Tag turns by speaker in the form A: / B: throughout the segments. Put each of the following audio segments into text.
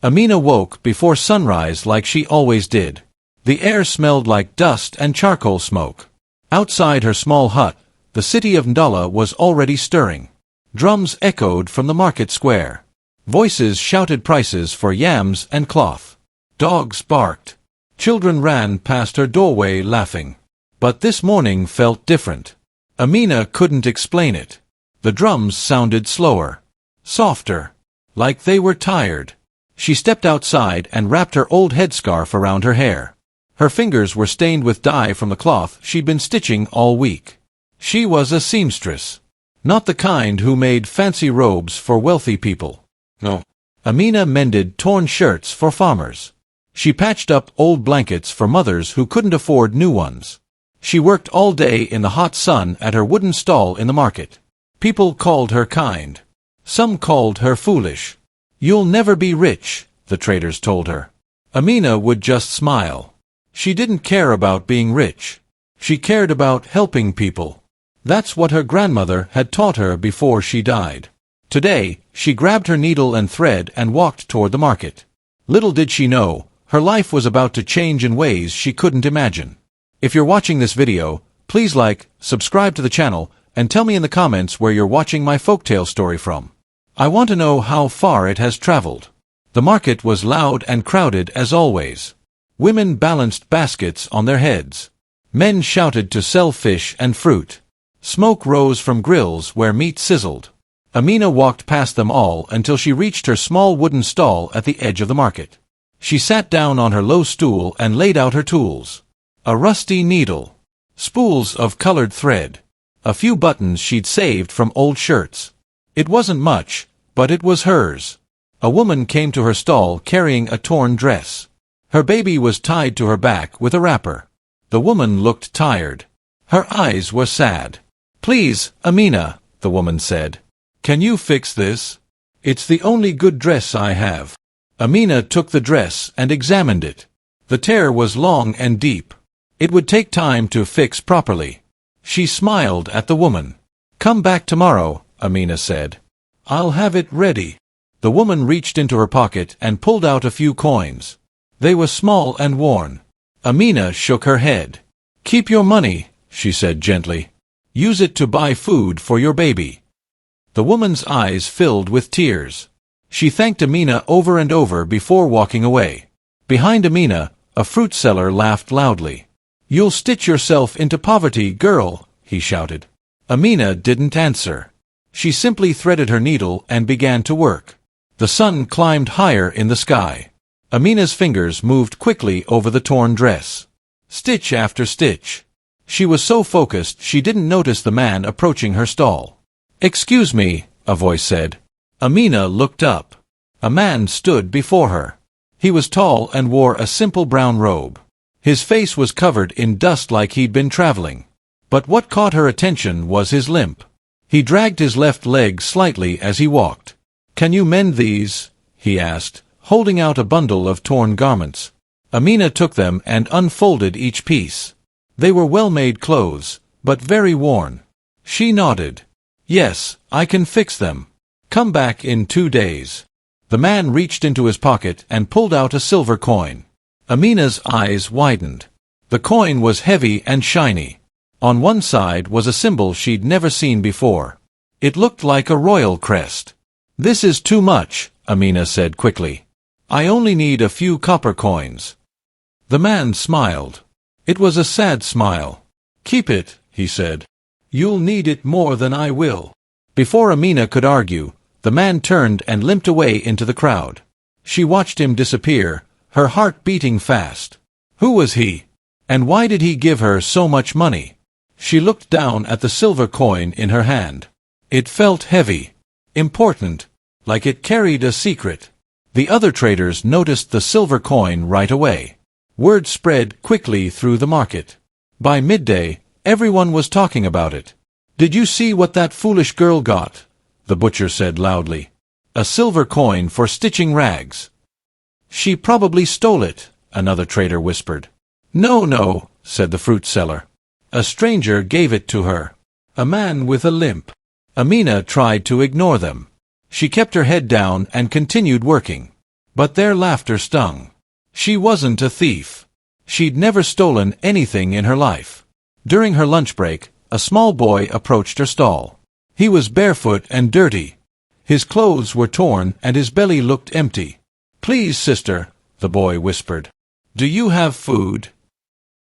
A: Amina woke before sunrise like she always did. The air smelled like dust and charcoal smoke. Outside her small hut, the city of Ndala was already stirring. Drums echoed from the market square. Voices shouted prices for yams and cloth. Dogs barked. Children ran past her doorway laughing. But this morning felt different. Amina couldn't explain it. The drums sounded slower, softer, like they were tired. She stepped outside and wrapped her old headscarf around her hair. Her fingers were stained with dye from the cloth she'd been stitching all week. She was a seamstress. Not the kind who made fancy robes for wealthy people. No. Amina mended torn shirts for farmers. She patched up old blankets for mothers who couldn't afford new ones. She worked all day in the hot sun at her wooden stall in the market. People called her kind. Some called her foolish. "You'll never be rich," the traders told her. Amina would just smile. She didn't care about being rich. She cared about helping people. That's what her grandmother had taught her before she died. Today, she grabbed her needle and thread and walked toward the market. Little did she know, her life was about to change in ways she couldn't imagine. If you're watching this video, please like, subscribe to the channel, and tell me in the comments where you're watching my folktale story from. I want to know how far it has traveled. The market was loud and crowded as always. Women balanced baskets on their heads. Men shouted to sell fish and fruit. Smoke rose from grills where meat sizzled. Amina walked past them all until she reached her small wooden stall at the edge of the market. She sat down on her low stool and laid out her tools. A rusty needle. Spools of colored thread. A few buttons she'd saved from old shirts. It wasn't much, but it was hers. A woman came to her stall carrying a torn dress. Her baby was tied to her back with a wrapper. The woman looked tired. Her eyes were sad. "Please, Amina," the woman said. "Can you fix this? It's the only good dress I have." Amina took the dress and examined it. The tear was long and deep. It would take time to fix properly. She smiled at the woman. "Come back tomorrow," Amina said. "I'll have it ready." The woman reached into her pocket and pulled out a few coins. They were small and worn. Amina shook her head. "Keep your money," she said gently. "Use it to buy food for your baby." The woman's eyes filled with tears. She thanked Amina over and over before walking away. Behind Amina, a fruit seller laughed loudly. "You'll stitch yourself into poverty, girl," he shouted. Amina didn't answer. She simply threaded her needle and began to work. The sun climbed higher in the sky. Amina's fingers moved quickly over the torn dress. Stitch after stitch. She was so focused she didn't notice the man approaching her stall. "Excuse me," a voice said. Amina looked up. A man stood before her. He was tall and wore a simple brown robe. His face was covered in dust like he'd been traveling. But what caught her attention was his limp. He dragged his left leg slightly as he walked. "Can you mend these?" he asked, holding out a bundle of torn garments. Amina took them and unfolded each piece. They were well-made clothes, but very worn. She nodded. "Yes, I can fix them. Come back in 2 days." The man reached into his pocket and pulled out a silver coin. Amina's eyes widened. The coin was heavy and shiny. On one side was a symbol she'd never seen before. It looked like a royal crest. "This is too much," Amina said quickly. "I only need a few copper coins." The man smiled. It was a sad smile. "Keep it," he said. "You'll need it more than I will." Before Amina could argue, the man turned and limped away into the crowd. She watched him disappear, her heart beating fast. Who was he? And why did he give her so much money? She looked down at the silver coin in her hand. It felt heavy, important, like it carried a secret. The other traders noticed the silver coin right away. Word spread quickly through the market. By midday, everyone was talking about it. "Did you see what that foolish girl got?" the butcher said loudly. "A silver coin for stitching rags." "She probably stole it," another trader whispered. No, said the fruit seller. "A stranger gave it to her. A man with a limp." Amina tried to ignore them. She kept her head down and continued working. But their laughter stung. She wasn't a thief. She'd never stolen anything in her life. During her lunch break, a small boy approached her stall. He was barefoot and dirty. His clothes were torn and his belly looked empty. "Please, sister," the boy whispered. "Do you have food?"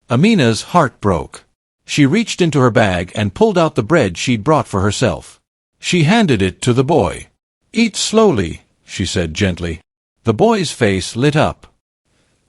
A: Amina's heart broke. She reached into her bag and pulled out the bread she'd brought for herself. She handed it to the boy. "Eat slowly," she said gently. The boy's face lit up.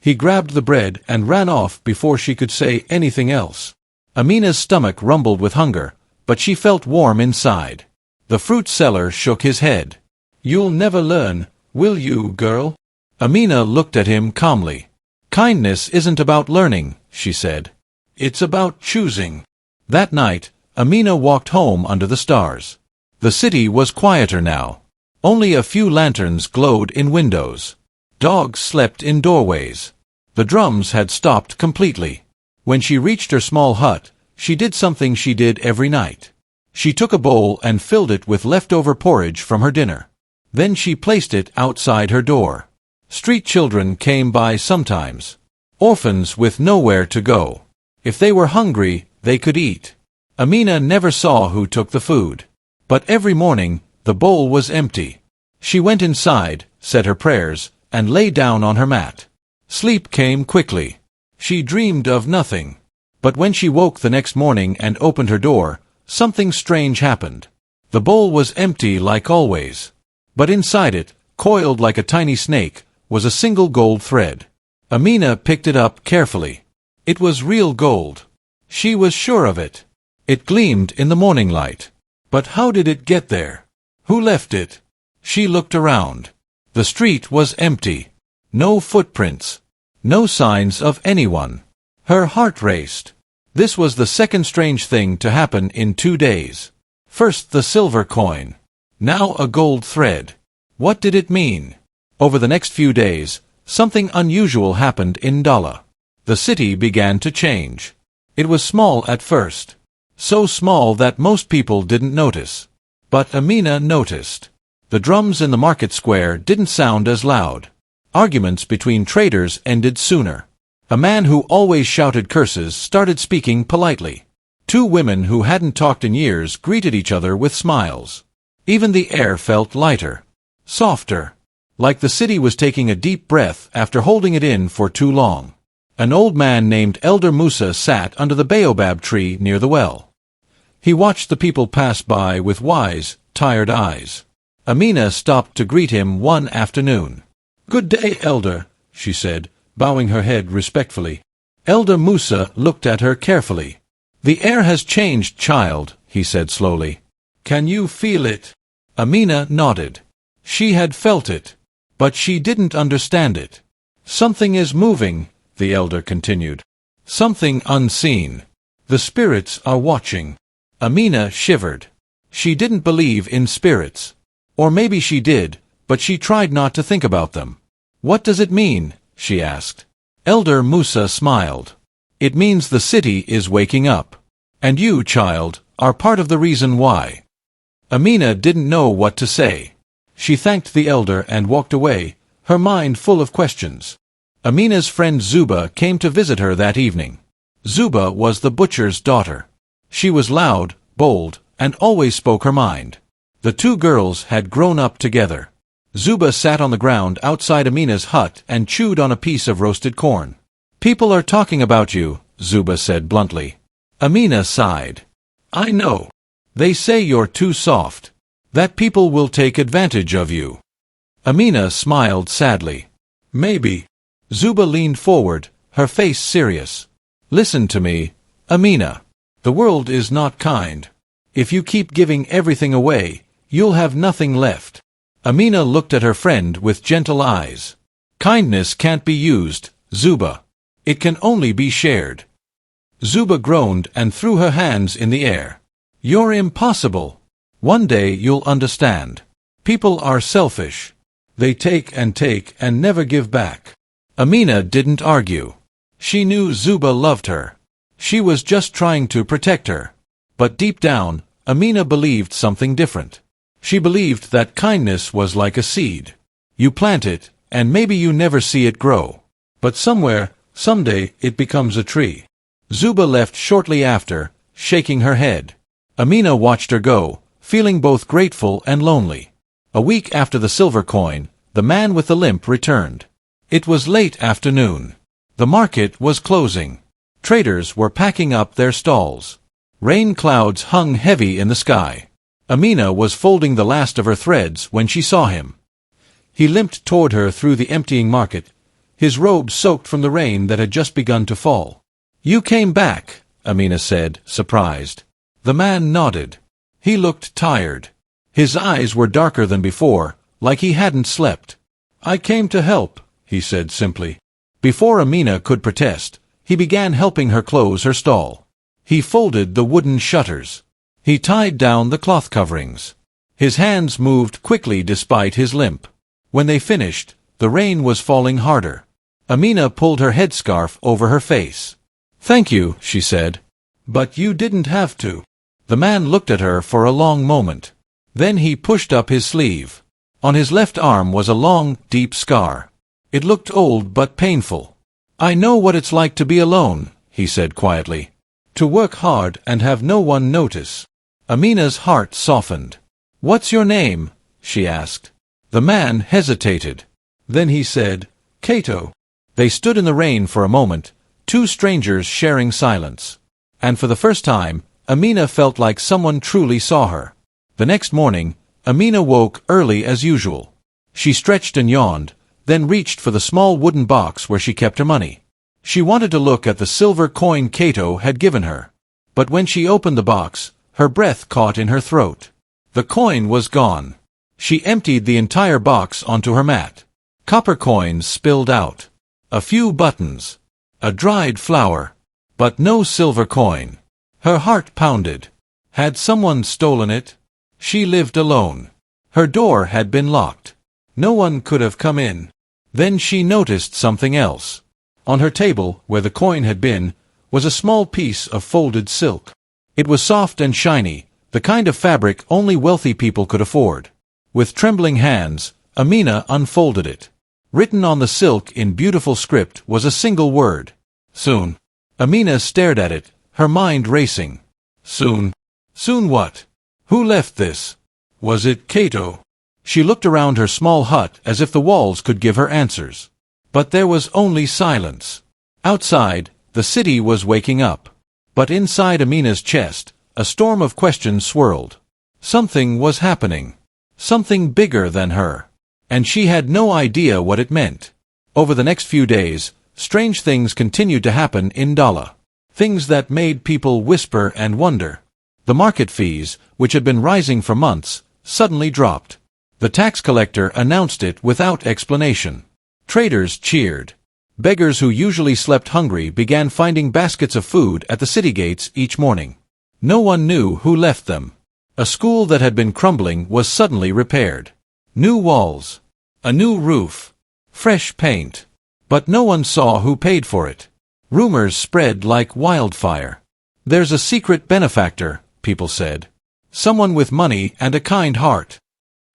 A: He grabbed the bread and ran off before she could say anything else. Amina's stomach rumbled with hunger, but she felt warm inside. The fruit seller shook his head. "You'll never learn, will you, girl?" Amina looked at him calmly. "Kindness isn't about learning," she said. "It's about choosing." That night, Amina walked home under the stars. The city was quieter now. Only a few lanterns glowed in windows. Dogs slept in doorways. The drums had stopped completely. When she reached her small hut, she did something she did every night. She took a bowl and filled it with leftover porridge from her dinner. Then she placed it outside her door. Street children came by sometimes. Orphans with nowhere to go. If they were hungry, they could eat. Amina never saw who took the food. But every morning, the bowl was empty. She went inside, said her prayers, and lay down on her mat. Sleep came quickly. She dreamed of nothing. But when she woke the next morning and opened her door, something strange happened. The bowl was empty like always. But inside it, coiled like a tiny snake, was a single gold thread. Amina picked it up carefully. It was real gold. She was sure of it. It gleamed in the morning light. But how did it get there? Who left it? She looked around. The street was empty. No footprints. No signs of anyone. Her heart raced. This was the second strange thing to happen in 2 days. First the silver coin. Now a gold thread. What did it mean? Over the next few days, something unusual happened in Dala. The city began to change. It was small at first. So small that most people didn't notice. But Amina noticed. The drums in the market square didn't sound as loud. Arguments between traders ended sooner. A man who always shouted curses started speaking politely. 2 women who hadn't talked in years greeted each other with smiles. Even the air felt lighter. Softer. Like the city was taking a deep breath after holding it in for too long. An old man named Elder Musa sat under the baobab tree near the well. He watched the people pass by with wise, tired eyes. Amina stopped to greet him one afternoon. "Good day, Elder," she said, bowing her head respectfully. Elder Musa looked at her carefully. "The air has changed, child," he said slowly. "Can you feel it?" Amina nodded. She had felt it. But she didn't understand it. "Something is moving," the elder continued. "Something unseen. The spirits are watching." Amina shivered. She didn't believe in spirits. Or maybe she did, but she tried not to think about them. "What does it mean?" she asked. Elder Musa smiled. "It means the city is waking up. And you, child, are part of the reason why." Amina didn't know what to say. She thanked the elder and walked away, her mind full of questions. Amina's friend Zuba came to visit her that evening. Zuba was the butcher's daughter. She was loud, bold, and always spoke her mind. The 2 girls had grown up together. Zuba sat on the ground outside Amina's hut and chewed on a piece of roasted corn. "People are talking about you," Zuba said bluntly. Amina sighed. "I know. They say you're too soft. That people will take advantage of you." Amina smiled sadly. "Maybe." Zuba leaned forward, her face serious. "Listen to me, Amina. The world is not kind. If you keep giving everything away, you'll have nothing left." Amina looked at her friend with gentle eyes. "Kindness can't be used, Zuba. It can only be shared." Zuba groaned and threw her hands in the air. "You're impossible. One day you'll understand. People are selfish. They take and never give back." Amina didn't argue. She knew Zuba loved her. She was just trying to protect her. But deep down, Amina believed something different. She believed that kindness was like a seed. You plant it, and maybe you never see it grow. But somewhere, someday, it becomes a tree. Zuba left shortly after, shaking her head. Amina watched her go, feeling both grateful and lonely. A week after the silver coin, the man with the limp returned. It was late afternoon. The market was closing. Traders were packing up their stalls. Rain clouds hung heavy in the sky. Amina was folding the last of her threads when she saw him. He limped toward her through the emptying market, his robe soaked from the rain that had just begun to fall. "You came back," Amina said, surprised. The man nodded. He looked tired. His eyes were darker than before, like he hadn't slept. "I came to help," he said simply. Before Amina could protest, he began helping her close her stall. He folded the wooden shutters. He tied down the cloth coverings. His hands moved quickly despite his limp. When they finished, the rain was falling harder. Amina pulled her headscarf over her face. "Thank you," she said. "But you didn't have to." The man looked at her for a long moment. Then he pushed up his sleeve. On his left arm was a long, deep scar. It looked old but painful. "I know what it's like to be alone," he said quietly. "To work hard and have no one notice." Amina's heart softened. "What's your name?" she asked. The man hesitated. Then he said, "Cato." They stood in the rain for a moment, two strangers sharing silence. And for the first time, Amina felt like someone truly saw her. The next morning, Amina woke early as usual. She stretched and yawned, then reached for the small wooden box where she kept her money. She wanted to look at the silver coin Cato had given her. But when she opened the box, her breath caught in her throat. The coin was gone. She emptied the entire box onto her mat. Copper coins spilled out. A few buttons. A dried flower. But no silver coin. Her heart pounded. Had someone stolen it? She lived alone. Her door had been locked. No one could have come in. Then she noticed something else. On her table, where the coin had been, was a small piece of folded silk. It was soft and shiny, the kind of fabric only wealthy people could afford. With trembling hands, Amina unfolded it. Written on the silk in beautiful script was a single word. "Soon." Amina stared at it, her mind racing. Soon? Soon what? Who left this? Was it Cato? She looked around her small hut as if the walls could give her answers. But there was only silence. Outside, the city was waking up. But inside Amina's chest, a storm of questions swirled. Something was happening. Something bigger than her. And she had no idea what it meant. Over the next few days, strange things continued to happen in Dala. Things that made people whisper and wonder. The market fees, which had been rising for months, suddenly dropped. The tax collector announced it without explanation. Traders cheered. Beggars who usually slept hungry began finding baskets of food at the city gates each morning. No one knew who left them. A school that had been crumbling was suddenly repaired. New walls. A new roof. Fresh paint. But no one saw who paid for it. Rumors spread like wildfire. "There's a secret benefactor," people said. "Someone with money and a kind heart."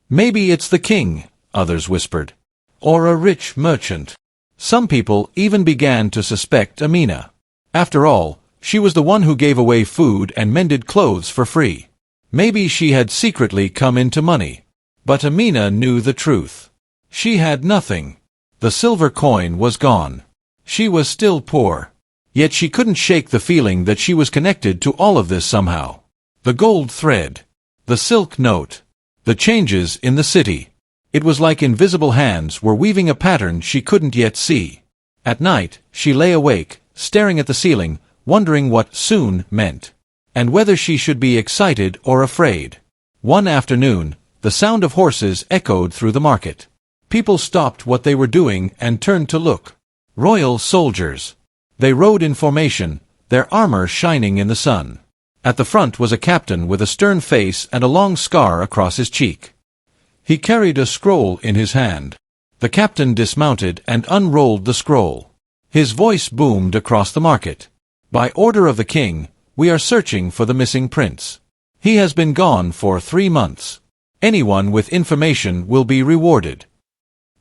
A: "Maybe it's the king," others whispered. "Or a rich merchant." Some people even began to suspect Amina. After all, she was the one who gave away food and mended clothes for free. Maybe she had secretly come into money. But Amina knew the truth. She had nothing. The silver coin was gone. She was still poor. Yet she couldn't shake the feeling that she was connected to all of this somehow. The gold thread. The silk note. The changes in the city. It was like invisible hands were weaving a pattern she couldn't yet see. At night, she lay awake, staring at the ceiling, wondering what soon meant. And whether she should be excited or afraid. One afternoon, the sound of horses echoed through the market. People stopped what they were doing and turned to look. Royal soldiers. They rode in formation, their armor shining in the sun. At the front was a captain with a stern face and a long scar across his cheek. He carried a scroll in his hand. The captain dismounted and unrolled the scroll. His voice boomed across the market. "By order of the king, we are searching for the missing prince. He has been gone for 3 months. Anyone with information will be rewarded."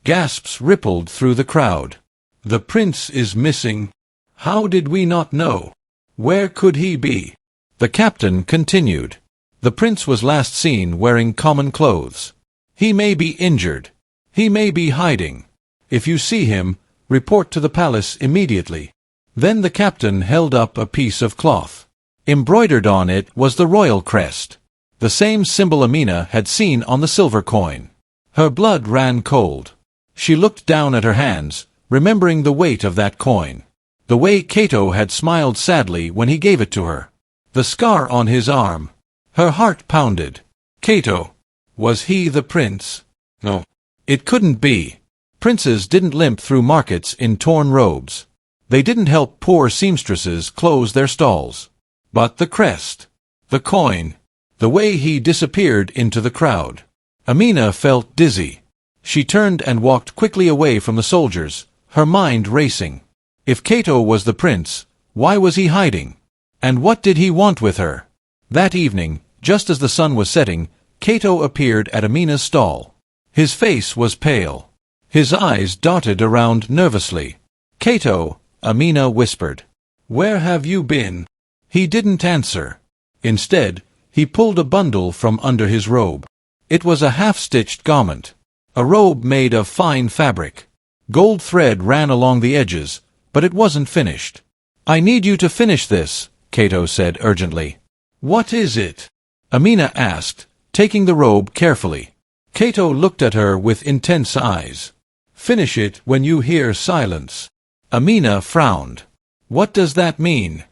A: Gasps rippled through the crowd. The prince is missing. How did we not know? Where could he be? The captain continued. The prince was last seen wearing common clothes. He may be injured. He may be hiding. If you see him, report to the palace immediately. Then the captain held up a piece of cloth. Embroidered on it was the royal crest, the same symbol Amina had seen on the silver coin. Her blood ran cold. She looked down at her hands, remembering the weight of that coin. The way Cato had smiled sadly when he gave it to her. The scar on his arm. Her heart pounded. Cato. Was he the prince? No. It couldn't be. Princes didn't limp through markets in torn robes. They didn't help poor seamstresses close their stalls. But the crest. The coin. The way he disappeared into the crowd. Amina felt dizzy. She turned and walked quickly away from the soldiers, her mind racing. If Cato was the prince, why was he hiding? And what did he want with her? That evening, just as the sun was setting, Cato appeared at Amina's stall. His face was pale. His eyes darted around nervously. Cato, Amina whispered. Where have you been? He didn't answer. Instead, he pulled a bundle from under his robe. It was a half-stitched garment. A robe made of fine fabric. Gold thread ran along the edges, but it wasn't finished. I need you to finish this, Cato said urgently. What is it? Amina asked, taking the robe carefully. Cato looked at her with intense eyes. Finish it when you hear silence. Amina frowned. What does that mean?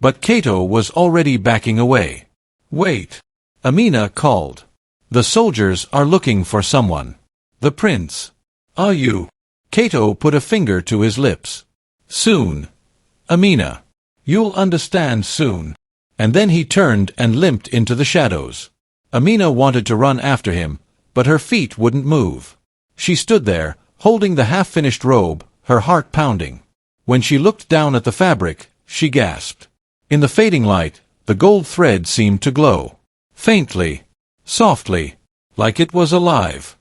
A: But Cato was already backing away. Wait. Amina called. The soldiers are looking for someone. The prince. Are you? Cato put a finger to his lips. Soon. Amina. You'll understand soon. And then he turned and limped into the shadows. Amina wanted to run after him, but her feet wouldn't move. She stood there, holding the half-finished robe, her heart pounding. When she looked down at the fabric, she gasped. In the fading light, the gold thread seemed to glow. Faintly. Softly. Like it was alive.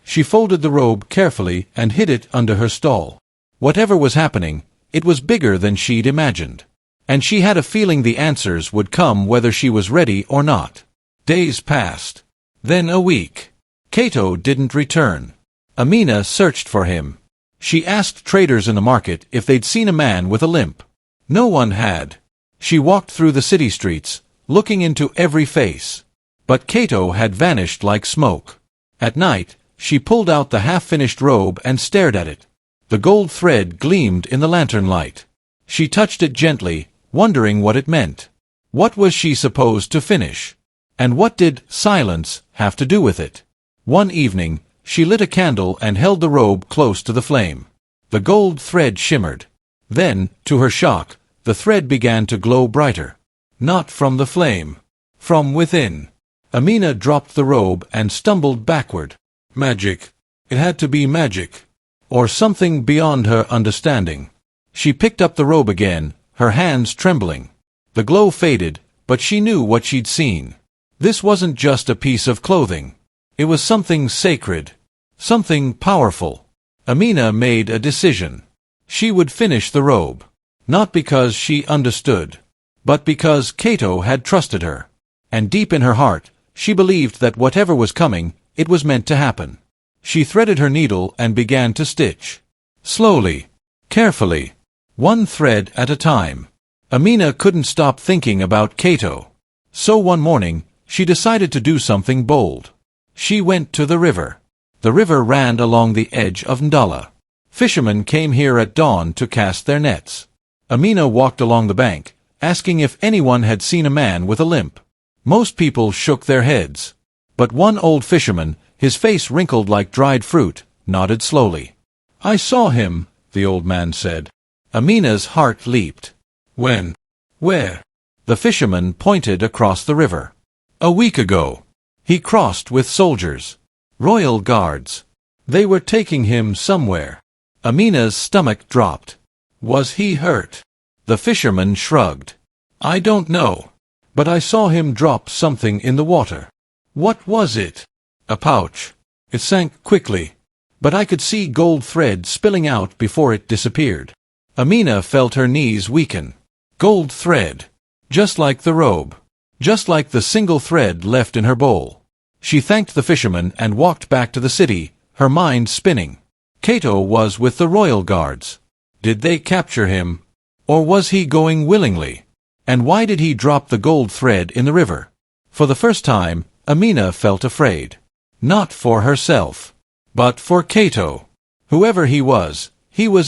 A: She folded the robe carefully and hid it under her stall. Whatever was happening, it was bigger than she'd imagined. And she had a feeling the answers would come whether she was ready or not. Days passed. Then a week. Cato didn't return. Amina searched for him. She asked traders in the market if they'd seen a man with a limp. No one had. She walked through the city streets, looking into every face. But Cato had vanished like smoke. At night, she pulled out the half-finished robe and stared at it. The gold thread gleamed in the lantern light. She touched it gently, wondering what it meant. What was she supposed to finish? And what did silence have to do with it? One evening, she lit a candle and held the robe close to the flame. The gold thread shimmered. Then, to her shock, the thread began to glow brighter. Not from the flame. From within. Amina dropped the robe and stumbled backward. Magic. It had to be magic. Or something beyond her understanding. She picked up the robe again, her hands trembling. The glow faded, but she knew what she'd seen. This wasn't just a piece of clothing. It was something sacred. Something powerful. Amina made a decision. She would finish the robe. Not because she understood, but because Cato had trusted her. And deep in her heart, she believed that whatever was coming, it was meant to happen. She threaded her needle and began to stitch. Slowly. Carefully. One thread at a time. Amina couldn't stop thinking about Cato. So one morning, she decided to do something bold. She went to the river. The river ran along the edge of Ndala. Fishermen came here at dawn to cast their nets. Amina walked along the bank, asking if anyone had seen a man with a limp. Most people shook their heads. But one old fisherman, his face wrinkled like dried fruit, nodded slowly. I saw him, the old man said. Amina's heart leaped. When? Where? The fisherman pointed across the river. A week ago. He crossed with soldiers. Royal guards. They were taking him somewhere. Amina's stomach dropped. Was he hurt? The fisherman shrugged. I don't know. But I saw him drop something in the water. What was it? A pouch. It sank quickly. but I could see gold thread spilling out before it disappeared. Amina felt her knees weaken. Gold thread. Just like the robe. Just like the single thread left in her bowl. She thanked the fisherman and walked back to the city, her mind spinning. Cato was with the royal guards. Did they capture him? Or was he going willingly? And why did he drop the gold thread in the river? For the first time, Amina felt afraid. Not for herself, but for Cato. Whoever he was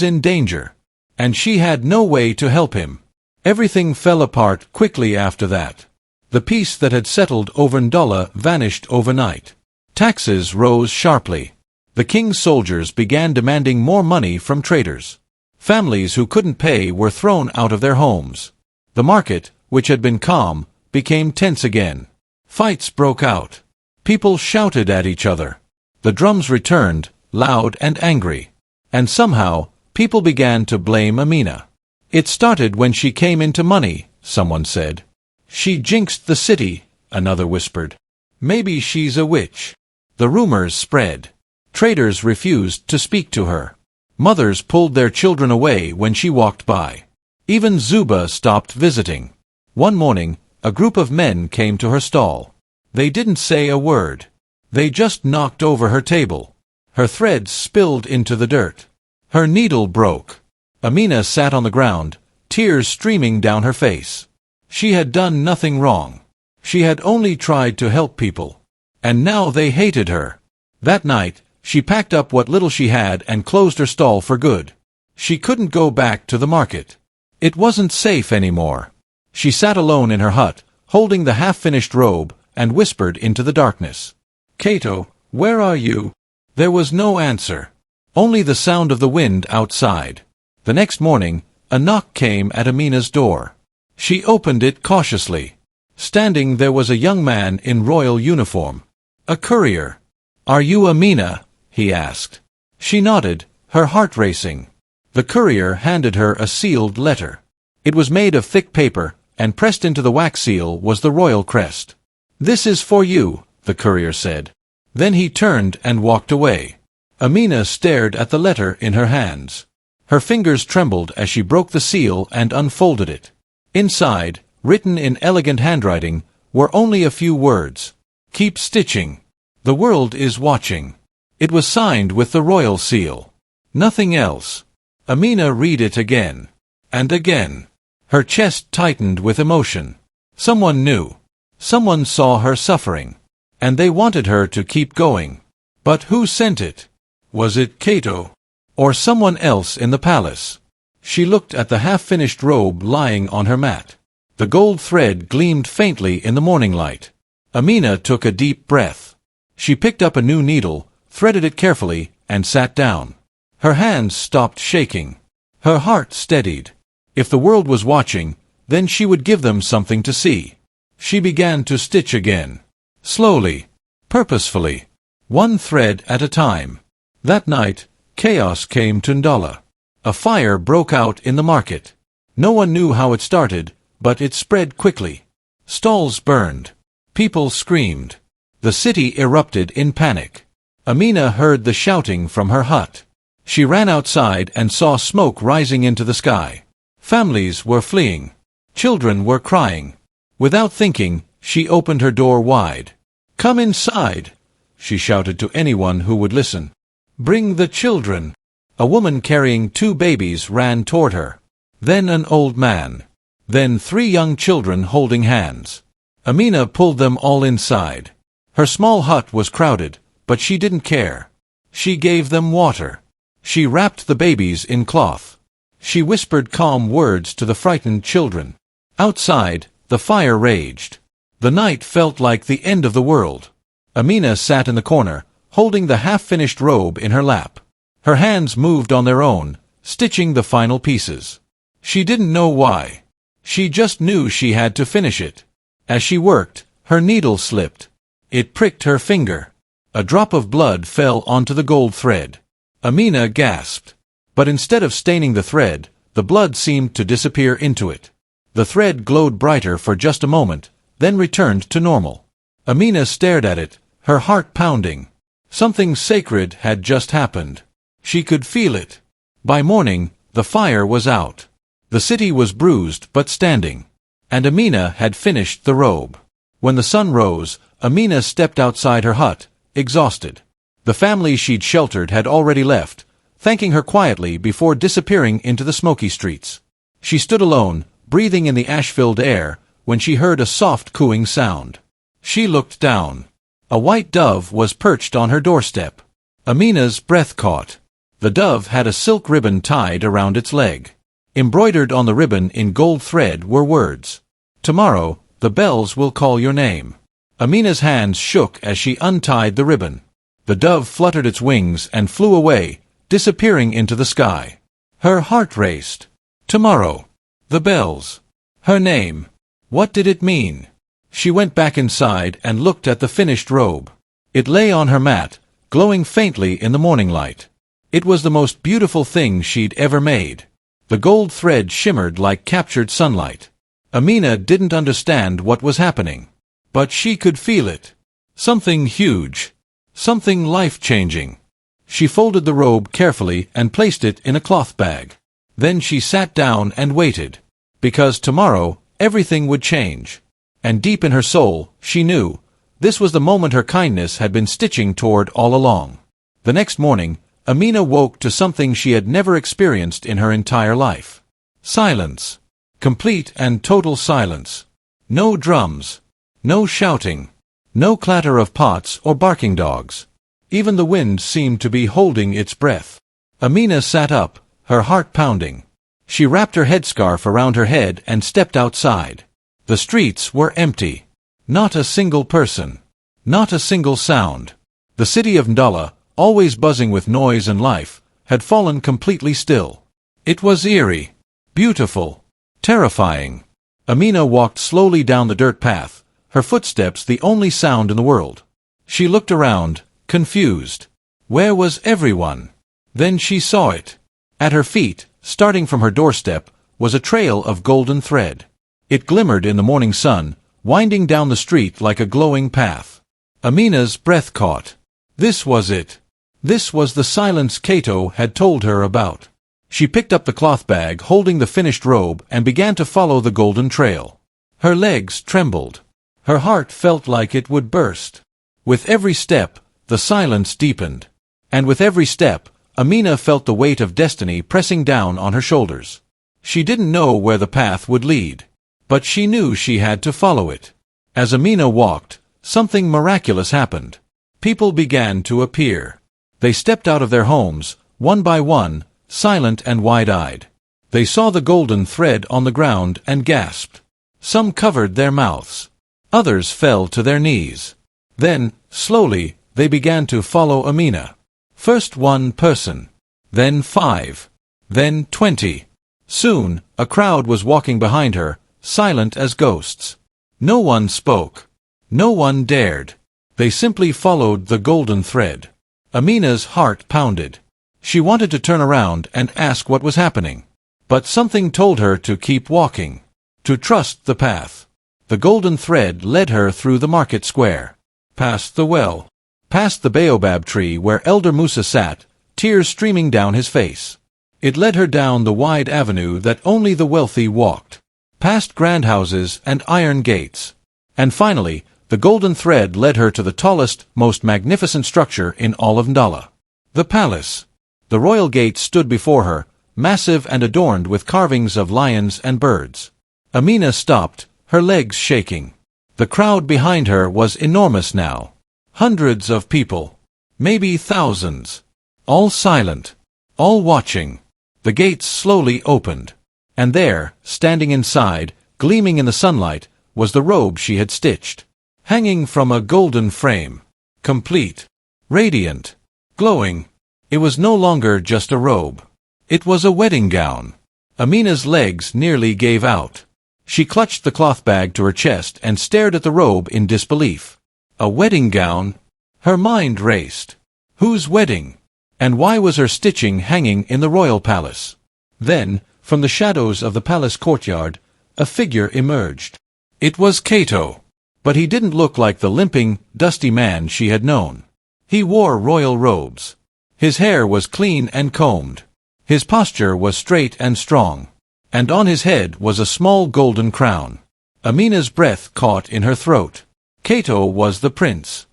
A: in danger. And she had no way to help him. Everything fell apart quickly after that. The peace that had settled over Ndola vanished overnight. Taxes rose sharply. The king's soldiers began demanding more money from traders. Families who couldn't pay were thrown out of their homes. The market, which had been calm, became tense again. Fights broke out. People shouted at each other. The drums returned, loud and angry. And somehow, people began to blame Amina. It started when she came into money, someone said. She jinxed the city, another whispered. Maybe she's a witch. The rumors spread. Traders refused to speak to her. Mothers pulled their children away when she walked by. Even Zuba stopped visiting. One morning, a group of men came to her stall. They didn't say a word. They just knocked over her table. Her threads spilled into the dirt. Her needle broke. Amina sat on the ground, tears streaming down her face. She had done nothing wrong. She had only tried to help people. And now they hated her. That night, she packed up what little she had and closed her stall for good. She couldn't go back to the market. It wasn't safe anymore. She sat alone in her hut, holding the half-finished robe, and whispered into the darkness. Cato, where are you? There was no answer. Only the sound of the wind outside. The next morning, a knock came at Amina's door. She opened it cautiously. Standing there was a young man in royal uniform. A courier. Are you Amina? He asked. She nodded, her heart racing. The courier handed her a sealed letter. It was made of thick paper, and pressed into the wax seal was the royal crest. This is for you, the courier said. Then he turned and walked away. Amina stared at the letter in her hands. Her fingers trembled as she broke the seal and unfolded it. Inside, written in elegant handwriting, were only a few words. Keep stitching. The world is watching. It was signed with the royal seal. Nothing else. Amina read it again. And again. Her chest tightened with emotion. Someone knew. Someone saw her suffering. And they wanted her to keep going. But who sent it? Was it Cato? Or someone else in the palace? She looked at the half-finished robe lying on her mat. The gold thread gleamed faintly in the morning light. Amina took a deep breath. She picked up a new needle, threaded it carefully, and sat down. Her hands stopped shaking. Her heart steadied. If the world was watching, then she would give them something to see. She began to stitch again. Slowly. Purposefully. One thread at a time. That night, chaos came to Ndola. A fire broke out in the market. No one knew how it started, but it spread quickly. Stalls burned. People screamed. The city erupted in panic. Amina heard the shouting from her hut. She ran outside and saw smoke rising into the sky. Families were fleeing. Children were crying. Without thinking, she opened her door wide. Come inside, she shouted to anyone who would listen. Bring the children. A woman carrying 2 babies ran toward her. Then an old man. Then 3 young children holding hands. Amina pulled them all inside. Her small hut was crowded, but she didn't care. She gave them water. She wrapped the babies in cloth. She whispered calm words to the frightened children. Outside, the fire raged. The night felt like the end of the world. Amina sat in the corner, holding the half-finished robe in her lap. Her hands moved on their own, stitching the final pieces. She didn't know why. She just knew she had to finish it. As she worked, her needle slipped. It pricked her finger. A drop of blood fell onto the gold thread. Amina gasped. But instead of staining the thread, the blood seemed to disappear into it. The thread glowed brighter for just a moment, then returned to normal. Amina stared at it, her heart pounding. Something sacred had just happened. She could feel it. By morning, the fire was out. The city was bruised but standing. And Amina had finished the robe. When the sun rose, Amina stepped outside her hut, exhausted. The family she'd sheltered had already left, thanking her quietly before disappearing into the smoky streets. She stood alone, breathing in the ash-filled air, when she heard a soft cooing sound. She looked down. A white dove was perched on her doorstep. Amina's breath caught. The dove had a silk ribbon tied around its leg. Embroidered on the ribbon in gold thread were words. "Tomorrow, the bells will call your name." Amina's hands shook as she untied the ribbon. The dove fluttered its wings and flew away, disappearing into the sky. Her heart raced. Tomorrow. The bells. Her name. What did it mean? She went back inside and looked at the finished robe. It lay on her mat, glowing faintly in the morning light. It was the most beautiful thing she'd ever made. The gold thread shimmered like captured sunlight. Amina didn't understand what was happening. But she could feel it. Something huge. Something life-changing. She folded the robe carefully and placed it in a cloth bag. Then she sat down and waited. Because tomorrow, everything would change. And deep in her soul, she knew, this was the moment her kindness had been stitching toward all along. The next morning, Amina woke to something she had never experienced in her entire life. Silence. Complete and total silence. No drums. No shouting. No clatter of pots or barking dogs. Even the wind seemed to be holding its breath. Amina sat up, her heart pounding. She wrapped her headscarf around her head and stepped outside. The streets were empty. Not a single person. Not a single sound. The city of Ndala, always buzzing with noise and life, had fallen completely still. It was eerie. Beautiful. Terrifying. Amina walked slowly down the dirt path, her footsteps the only sound in the world. She looked around, confused. Where was everyone? Then she saw it. At her feet, starting from her doorstep, was a trail of golden thread. It glimmered in the morning sun, winding down the street like a glowing path. Amina's breath caught. This was it. This was the silence Cato had told her about. She picked up the cloth bag holding the finished robe and began to follow the golden trail. Her legs trembled. Her heart felt like it would burst. With every step, the silence deepened. And with every step, Amina felt the weight of destiny pressing down on her shoulders. She didn't know where the path would lead. But she knew she had to follow it. As Amina walked, something miraculous happened. People began to appear. They stepped out of their homes, one by one, silent and wide-eyed. They saw the golden thread on the ground and gasped. Some covered their mouths. Others fell to their knees. Then, slowly, they began to follow Amina. First 1 person. Then 5. Then 20. Soon, a crowd was walking behind her, silent as ghosts. No one spoke. No one dared. They simply followed the golden thread. Amina's heart pounded. She wanted to turn around and ask what was happening. But something told her to keep walking. To trust the path. The golden thread led her through the market square. Past the well. Past the baobab tree where Elder Musa sat, tears streaming down his face. It led her down the wide avenue that only the wealthy walked. Past grand houses and iron gates. And finally, the golden thread led her to the tallest, most magnificent structure in all of Ndala. The palace. The royal gate stood before her, massive and adorned with carvings of lions and birds. Amina stopped, her legs shaking. The crowd behind her was enormous now. Hundreds of people. Maybe thousands. All silent. All watching. The gates slowly opened. And there, standing inside, gleaming in the sunlight, was the robe she had stitched. Hanging from a golden frame. Complete. Radiant. Glowing. It was no longer just a robe. It was a wedding gown. Amina's legs nearly gave out. She clutched the cloth bag to her chest and stared at the robe in disbelief. A wedding gown? Her mind raced. Whose wedding? And why was her stitching hanging in the royal palace? Then, from the shadows of the palace courtyard, a figure emerged. It was Cato. But he didn't look like the limping, dusty man she had known. He wore royal robes. His hair was clean and combed. His posture was straight and strong. And on his head was a small golden crown. Amina's breath caught in her throat. Cato was the prince.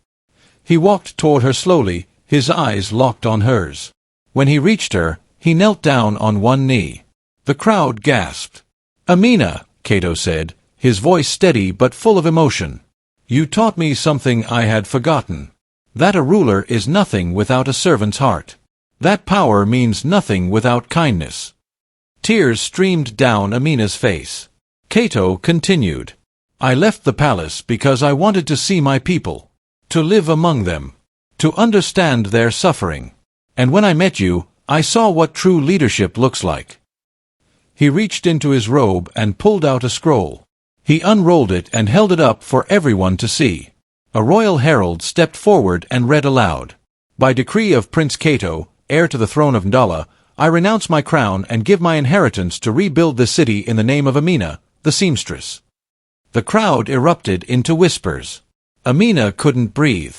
A: He walked toward her slowly, his eyes locked on hers. When he reached her, he knelt down on one knee. The crowd gasped. "Amina," Cato said, his voice steady but full of emotion. "You taught me something I had forgotten. That a ruler is nothing without a servant's heart. That power means nothing without kindness." Tears streamed down Amina's face. Cato continued. "I left the palace because I wanted to see my people, to live among them, to understand their suffering. And when I met you, I saw what true leadership looks like." He reached into his robe and pulled out a scroll. He unrolled it and held it up for everyone to see. A royal herald stepped forward and read aloud. "By decree of Prince Cato, heir to the throne of Ndala, I renounce my crown and give my inheritance to rebuild this city in the name of Amina, the seamstress." The crowd erupted into whispers. Amina couldn't breathe.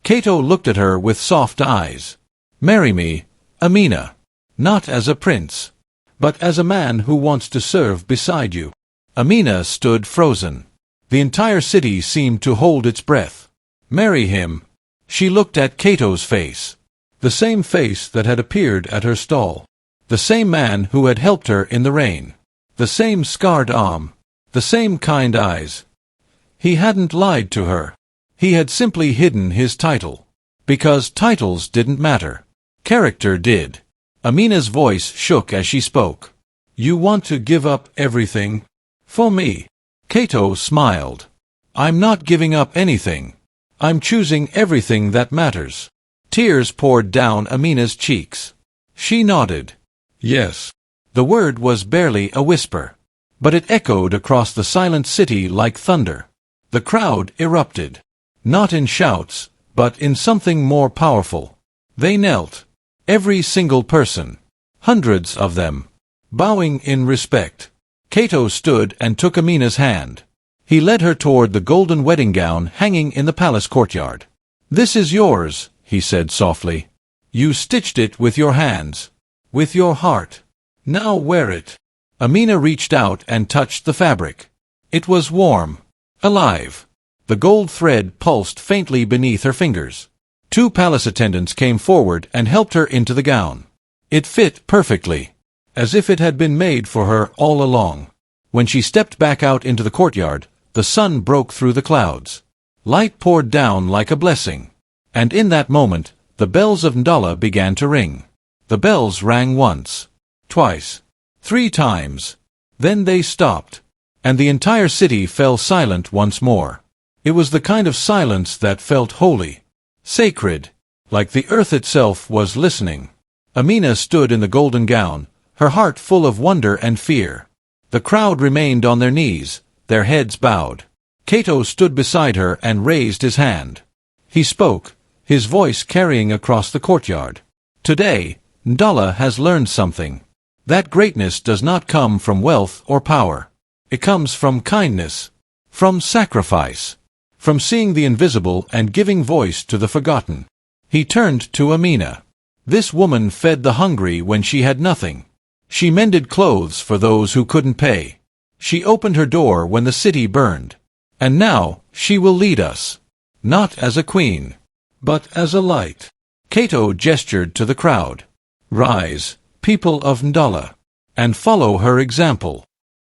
A: Cato looked at her with soft eyes. "Marry me, Amina. Not as a prince, but as a man who wants to serve beside you." Amina stood frozen. The entire city seemed to hold its breath. "Marry him." She looked at Cato's face. The same face that had appeared at her stall. The same man who had helped her in the rain. The same scarred arm. The same kind eyes. He hadn't lied to her. He had simply hidden his title. Because titles didn't matter. Character did. Amina's voice shook as she spoke. "You want to give up everything? For me?" Cato smiled. "I'm not giving up anything. I'm choosing everything that matters." Tears poured down Amina's cheeks. She nodded. "Yes." The word was barely a whisper, but it echoed across the silent city like thunder. The crowd erupted. Not in shouts, but in something more powerful. They knelt. Every single person. Hundreds of them. Bowing in respect. Cato stood and took Amina's hand. He led her toward the golden wedding gown hanging in the palace courtyard. "This is yours," he said softly. "You stitched it with your hands. With your heart. Now wear it." Amina reached out and touched the fabric. It was warm. Alive. The gold thread pulsed faintly beneath her fingers. 2 palace attendants came forward and helped her into the gown. It fit perfectly, as if it had been made for her all along. When she stepped back out into the courtyard, the sun broke through the clouds. Light poured down like a blessing. And in that moment, the bells of Ndala began to ring. The bells rang once, twice, 3 times. Then they stopped, and the entire city fell silent once more. It was the kind of silence that felt holy, sacred, like the earth itself was listening. Amina stood in the golden gown, her heart full of wonder and fear. The crowd remained on their knees, their heads bowed. Cato stood beside her and raised his hand. He spoke, his voice carrying across the courtyard. "Today, Ndala has learned something. That greatness does not come from wealth or power. It comes from kindness, from sacrifice, from seeing the invisible and giving voice to the forgotten." He turned to Amina. "This woman fed the hungry when she had nothing. She mended clothes for those who couldn't pay. She opened her door when the city burned. And now, she will lead us. Not as a queen, but as a light." Cato gestured to the crowd. "Rise, people of Ndala, and follow her example."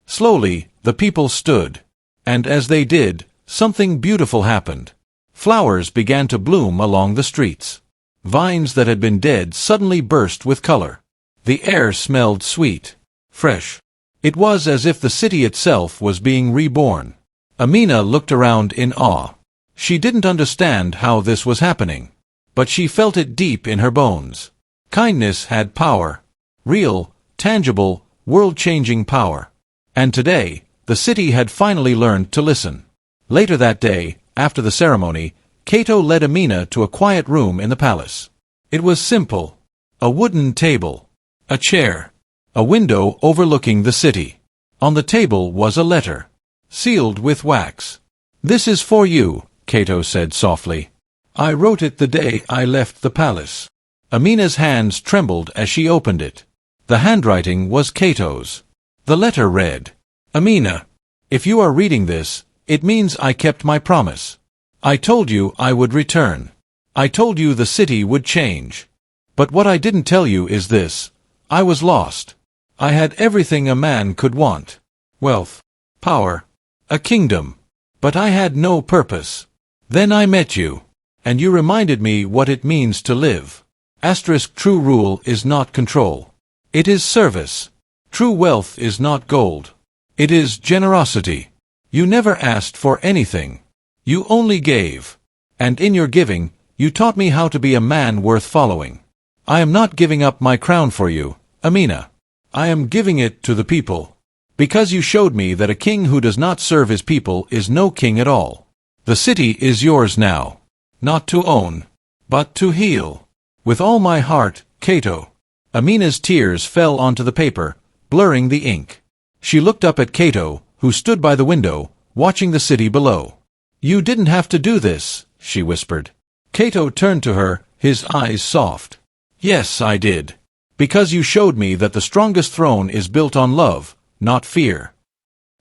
A: Slowly, the people stood. And as they did, something beautiful happened. Flowers began to bloom along the streets. Vines that had been dead suddenly burst with color. The air smelled sweet, fresh. It was as if the city itself was being reborn. Amina looked around in awe. She didn't understand how this was happening, but she felt it deep in her bones. Kindness had power. Real, tangible, world-changing power. And today, the city had finally learned to listen. Later that day, after the ceremony, Cato led Amina to a quiet room in the palace. It was simple. A wooden table. A chair. A window overlooking the city. On the table was a letter, sealed with wax. "This is for you," Cato said softly. I wrote it the day I left the palace. Amina's hands trembled as she opened it. The handwriting was Cato's. The letter read, Amina, if you are reading this, it means I kept my promise. I told you I would return. I told you the city would change. But what I didn't tell you is this. I was lost. I had everything a man could want. Wealth, power, a kingdom. But I had no purpose. Then I met you. And you reminded me what it means to live. True rule is not control. It is service. True wealth is not gold. It is generosity. You never asked for anything. You only gave. And in your giving, you taught me how to be a man worth following. I am not giving up my crown for you, Amina. I am giving it to the people. Because you showed me that a king who does not serve his people is no king at all. The city is yours now. Not to own, but to heal. With all my heart, Cato. Amina's tears fell onto the paper, blurring the ink. She looked up at Cato, who stood by the window, watching the city below. You didn't have to do this, she whispered. Cato turned to her, his eyes soft. Yes, I did. Because you showed me that the strongest throne is built on love, not fear.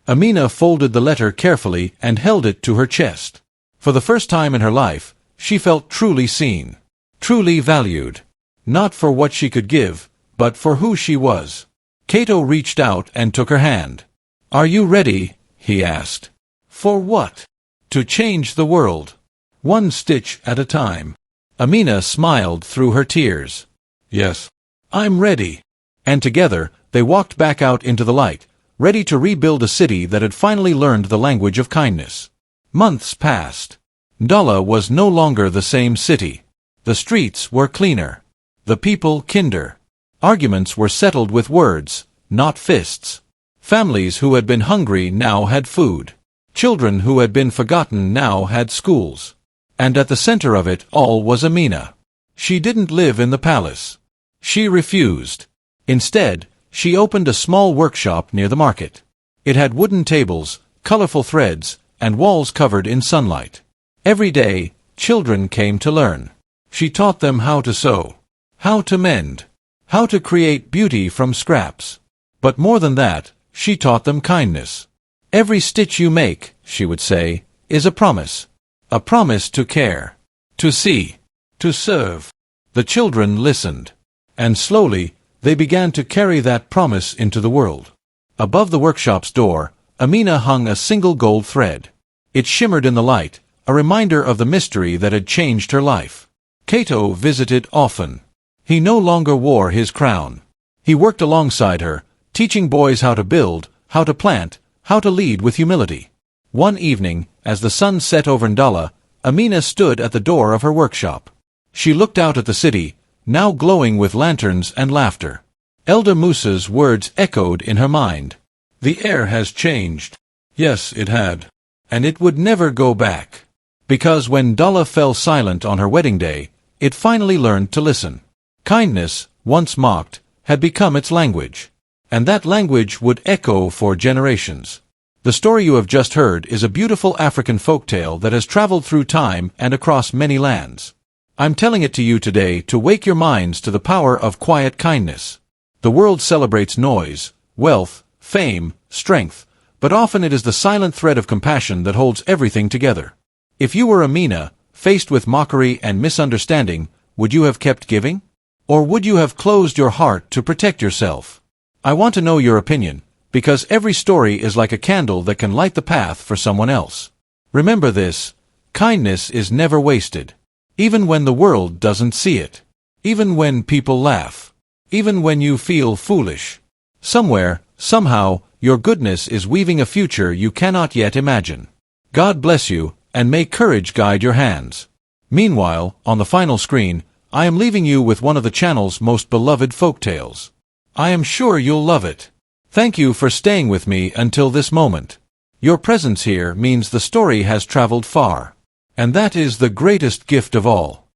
A: Amina folded the letter carefully and held it to her chest. For the first time in her life, she felt truly seen, truly valued. Not for what she could give, but for who she was. Cato reached out and took her hand. Are you ready? He asked. For what? To change the world. One stitch at a time. Amina smiled through her tears. Yes. I'm ready. And together, they walked back out into the light, ready to rebuild a city that had finally learned the language of kindness. Months passed. Ndala was no longer the same city. The streets were cleaner. The people kinder. Arguments were settled with words, not fists. Families who had been hungry now had food. Children who had been forgotten now had schools. And at the center of it all was Amina. She didn't live in the palace. She refused. Instead, she opened a small workshop near the market. It had wooden tables, colorful threads, and walls covered in sunlight. Every day, children came to learn. She taught them how to sew, how to mend, how to create beauty from scraps. But more than that, she taught them kindness. Every stitch you make, she would say, is a promise. A promise to care, to see, to serve. The children listened. And slowly, they began to carry that promise into the world. Above the workshop's door, Amina hung a single gold thread. It shimmered in the light, a reminder of the mystery that had changed her life. Cato visited often. He no longer wore his crown. He worked alongside her, teaching boys how to build, how to plant, how to lead with humility. One evening, as the sun set over Ndala, Amina stood at the door of her workshop. She looked out at the city, now glowing with lanterns and laughter. Elder Musa's words echoed in her mind. The air has changed. Yes, it had. And it would never go back. Because when Ndala fell silent on her wedding day, it finally learned to listen. Kindness, once mocked, had become its language. And that language would echo for generations. The story you have just heard is a beautiful African folktale that has traveled through time and across many lands. I'm telling it to you today to wake your minds to the power of quiet kindness. The world celebrates noise, wealth, fame, strength, but often it is the silent thread of compassion that holds everything together. If you were Amina, faced with mockery and misunderstanding, would you have kept giving? Or would you have closed your heart to protect yourself? I want to know your opinion, because every story is like a candle that can light the path for someone else. Remember this, kindness is never wasted. Even when the world doesn't see it. Even when people laugh. Even when you feel foolish. Somewhere, somehow, your goodness is weaving a future you cannot yet imagine. God bless you, and may courage guide your hands. Meanwhile, on the final screen, I am leaving you with one of the channel's most beloved folktales. I am sure you'll love it. Thank you for staying with me until this moment. Your presence here means the story has traveled far. And that is the greatest gift of all.